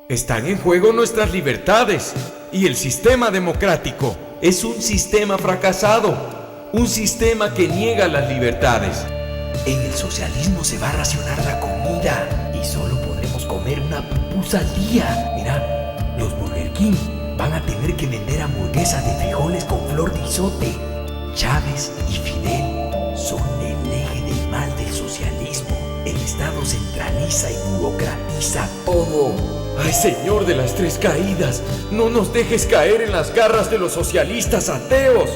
Están en juego nuestras libertades y el sistema democrático es un sistema fracasado, un sistema que niega las libertades. En el socialismo se va a racionar la comida y solo podremos comer una pupusa al día. Mira, los Burger King van a tener que vender hamburguesas de frijoles con flor de izote. Chávez y Fidel son el eje del mal del socialismo. El Estado centraliza y burocratiza todo. ¡Ay, Señor de las Tres Caídas! ¡No nos dejes caer en las garras de los socialistas ateos!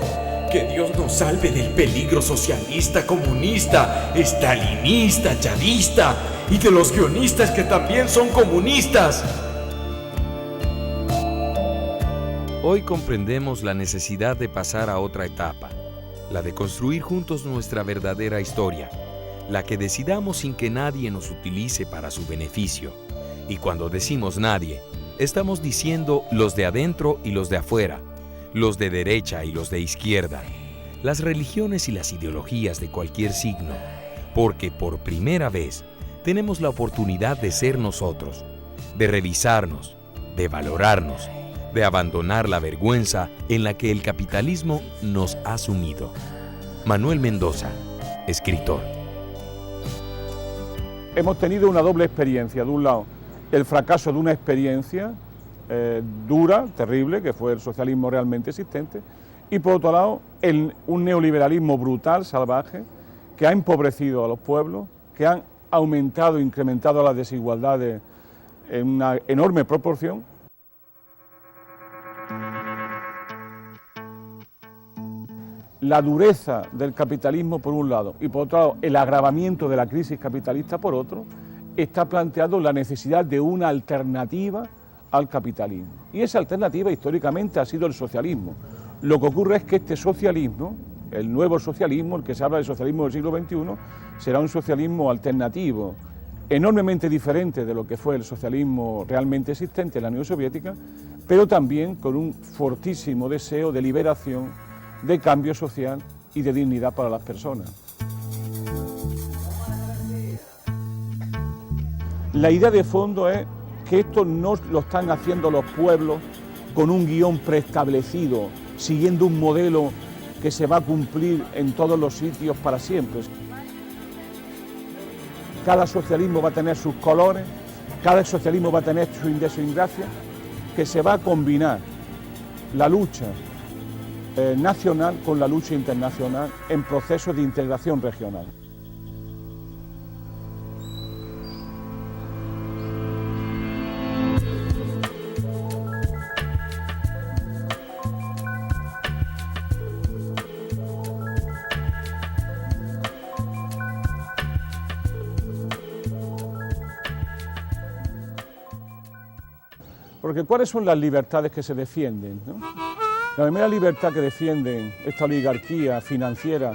¡Que Dios nos salve del peligro socialista, comunista, estalinista, chavista y de los guionistas que también son comunistas! Hoy comprendemos la necesidad de pasar a otra etapa, la de construir juntos nuestra verdadera historia, la que decidamos sin que nadie nos utilice para su beneficio. Y cuando decimos nadie, estamos diciendo los de adentro y los de afuera, los de derecha y los de izquierda, las religiones y las ideologías de cualquier signo, porque por primera vez tenemos la oportunidad de ser nosotros, de revisarnos, de valorarnos, de abandonar la vergüenza en la que el capitalismo nos ha sumido. Manuel Mendoza, escritor. Hemos tenido una doble experiencia. De un lado, el fracaso de una experiencia dura, terrible, que fue el socialismo realmente existente, y por otro lado, un neoliberalismo brutal, salvaje, que ha empobrecido a los pueblos, que han aumentado, incrementado las desigualdades en una enorme proporción. La dureza del capitalismo por un lado y por otro lado el agravamiento de la crisis capitalista por otro, está planteando la necesidad de una alternativa al capitalismo. Y esa alternativa históricamente ha sido el socialismo. Lo que ocurre es que este socialismo, el nuevo socialismo, el que se habla de socialismo del siglo XXI, será un socialismo alternativo, enormemente diferente de lo que fue el socialismo realmente existente en la Unión Soviética, pero también con un fortísimo deseo de liberación, de cambio social y de dignidad para las personas. La idea de fondo es que esto no lo están haciendo los pueblos con un guión preestablecido, siguiendo un modelo que se va a cumplir en todos los sitios para siempre. Cada socialismo va a tener sus colores, cada socialismo va a tener su idiosincrasia, que se va a combinar la lucha nacional con la lucha internacional en procesos de integración regional. Porque ¿cuáles son las libertades que se defienden, ¿no? La primera libertad que defienden esta oligarquía financiera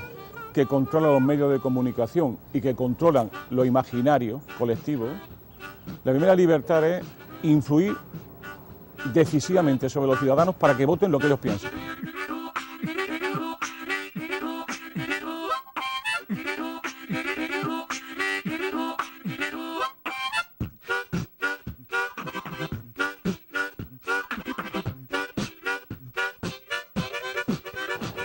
que controla los medios de comunicación y que controlan lo imaginario colectivo, la primera libertad es influir decisivamente sobre los ciudadanos para que voten lo que ellos piensan.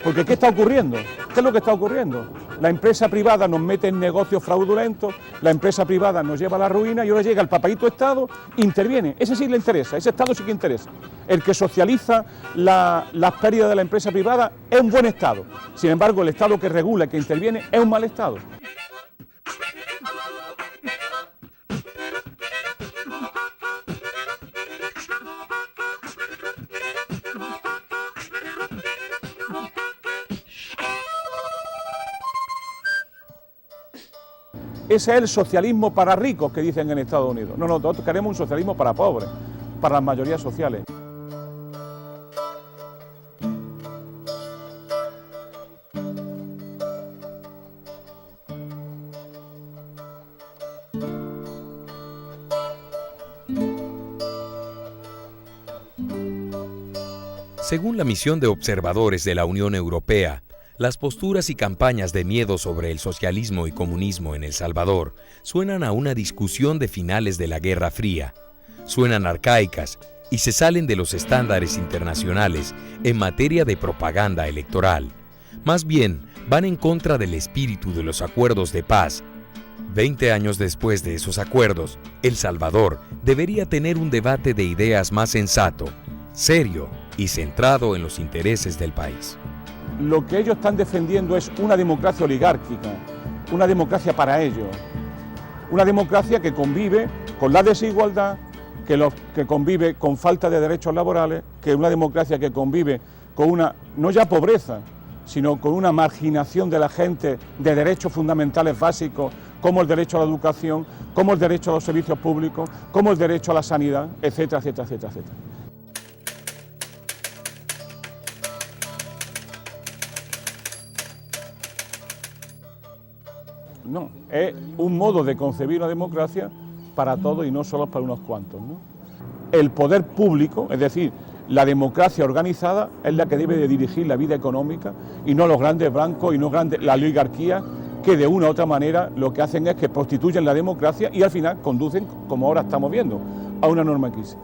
Porque ¿qué está ocurriendo? ¿Qué es lo que está ocurriendo? La empresa privada nos mete en negocios fraudulentos, la empresa privada nos lleva a la ruina y ahora llega el papaíto Estado, interviene. Ese sí le interesa, ese Estado sí que interesa. El que socializa las pérdidas de la empresa privada es un buen Estado. Sin embargo, el Estado que regula, que interviene, es un mal Estado. Ese es el socialismo para ricos que dicen en Estados Unidos. No, nosotros queremos un socialismo para pobres, para las mayorías sociales. Según la misión de observadores de la Unión Europea, las posturas y campañas de miedo sobre el socialismo y comunismo en El Salvador suenan a una discusión de finales de la Guerra Fría. suenan arcaicas y se salen de los estándares internacionales en materia de propaganda electoral. Más bien, van en contra del espíritu de los acuerdos de paz. 20 años después de esos acuerdos, El Salvador debería tener un debate de ideas más sensato, serio y centrado en los intereses del país. Lo que ellos están defendiendo es una democracia oligárquica, una democracia para ellos, una democracia que convive con la desigualdad, que convive con falta de derechos laborales, que es una democracia que convive con una, no ya pobreza, sino con una marginación de la gente de derechos fundamentales básicos, como el derecho a la educación, como el derecho a los servicios públicos, como el derecho a la sanidad, etcétera, etcétera, etcétera, etcétera. No, es un modo de concebir la democracia para todos y no solo para unos cuantos, ¿no? El poder público, es decir, la democracia organizada, es la que debe de dirigir la vida económica y no los grandes bancos y no la oligarquía, que de una u otra manera lo que hacen es que prostituyen la democracia y al final conducen, como ahora estamos viendo, a una enorme crisis.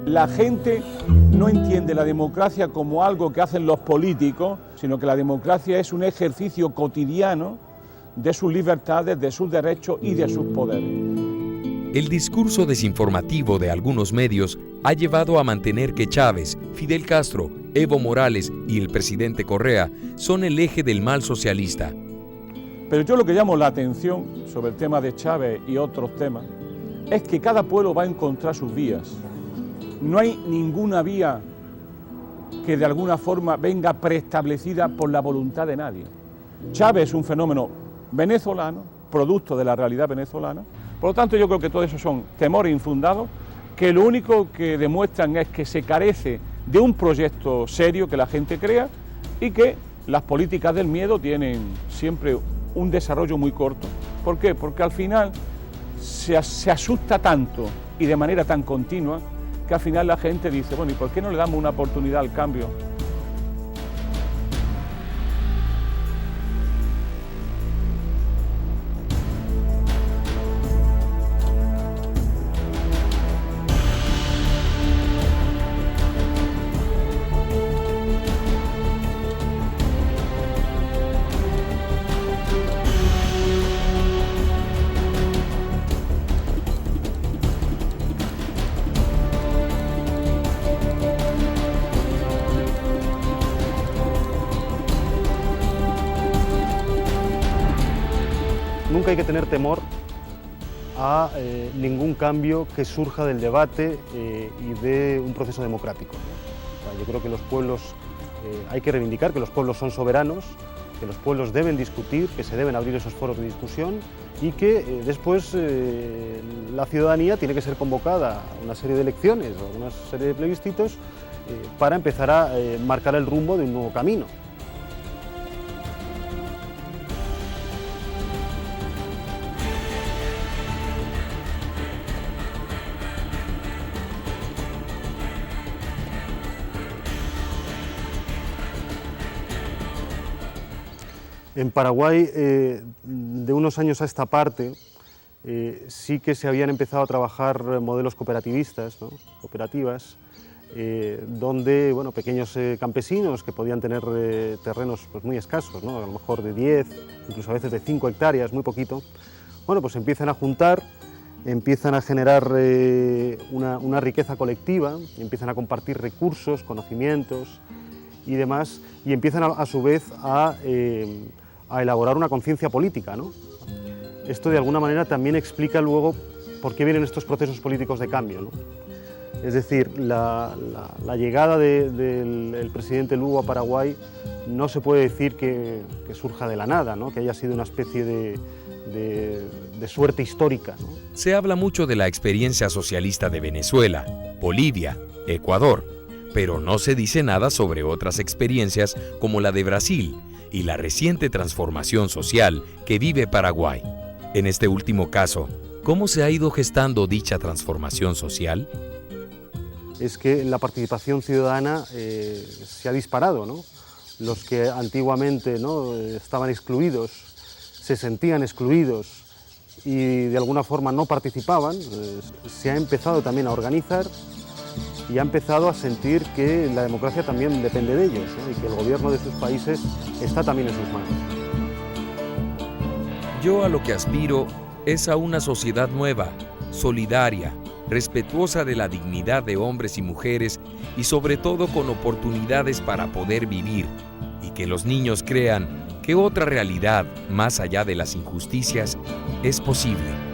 La gente no entiende la democracia como algo que hacen los políticos, sino que la democracia es un ejercicio cotidiano de sus libertades, de sus derechos y de sus poderes. El discurso desinformativo de algunos medios ha llevado a mantener que Chávez, Fidel Castro, Evo Morales y el presidente Correa son el eje del mal socialista. Pero yo lo que llamo la atención sobre el tema de Chávez y otros temas es que cada pueblo va a encontrar sus vías. No hay ninguna vía que de alguna forma venga preestablecida por la voluntad de nadie. Chávez es un fenómeno venezolano, producto de la realidad venezolana. Por lo tanto, yo creo que todo eso son temores infundados, que lo único que demuestran es que se carece de un proyecto serio que la gente crea y que las políticas del miedo tienen siempre un desarrollo muy corto. ¿Por qué? Porque al final se asusta tanto y de manera tan continua que al final la gente dice, bueno, ¿y por qué no le damos una oportunidad al cambio? Nunca hay que tener temor a ningún cambio que surja del debate y de un proceso democrático, ¿no? O sea, yo creo que los pueblos, hay que reivindicar que los pueblos son soberanos, que los pueblos deben discutir, que se deben abrir esos foros de discusión y que después la ciudadanía tiene que ser convocada a una serie de elecciones o a una serie de plebiscitos para empezar a marcar el rumbo de un nuevo camino. En Paraguay, de unos años a esta parte, sí que se habían empezado a trabajar modelos cooperativistas, ¿no? Cooperativas, donde bueno, pequeños campesinos que podían tener terrenos pues, muy escasos, ¿no? A lo mejor de 10, incluso a veces de 5 hectáreas, muy poquito, bueno, pues empiezan a juntar, empiezan a generar una riqueza colectiva, empiezan a compartir recursos, conocimientos y demás, y empiezan a su vez a elaborar una conciencia política, ¿no? Esto de alguna manera también explica luego por qué vienen estos procesos políticos de cambio, ¿no? Es decir, la llegada del presidente Lugo a Paraguay no se puede decir que surja de la nada, ¿no? Que haya sido una especie de suerte histórica, ¿no? Se habla mucho de la experiencia socialista de Venezuela, Bolivia, Ecuador, pero no se dice nada sobre otras experiencias como la de Brasil y la reciente transformación social que vive Paraguay. En este último caso, ¿cómo se ha ido gestando dicha transformación social? Es que la participación ciudadana se ha disparado, ¿no? Los que antiguamente, ¿no?, estaban excluidos se sentían excluidos y de alguna forma no participaban, se ha empezado también a organizar y ha empezado a sentir que la democracia también depende de ellos, ¿no? Y que el gobierno de sus países está también en sus manos. Yo a lo que aspiro es a una sociedad nueva, solidaria, respetuosa de la dignidad de hombres y mujeres y sobre todo con oportunidades para poder vivir, y que los niños crean que otra realidad, más allá de las injusticias, es posible.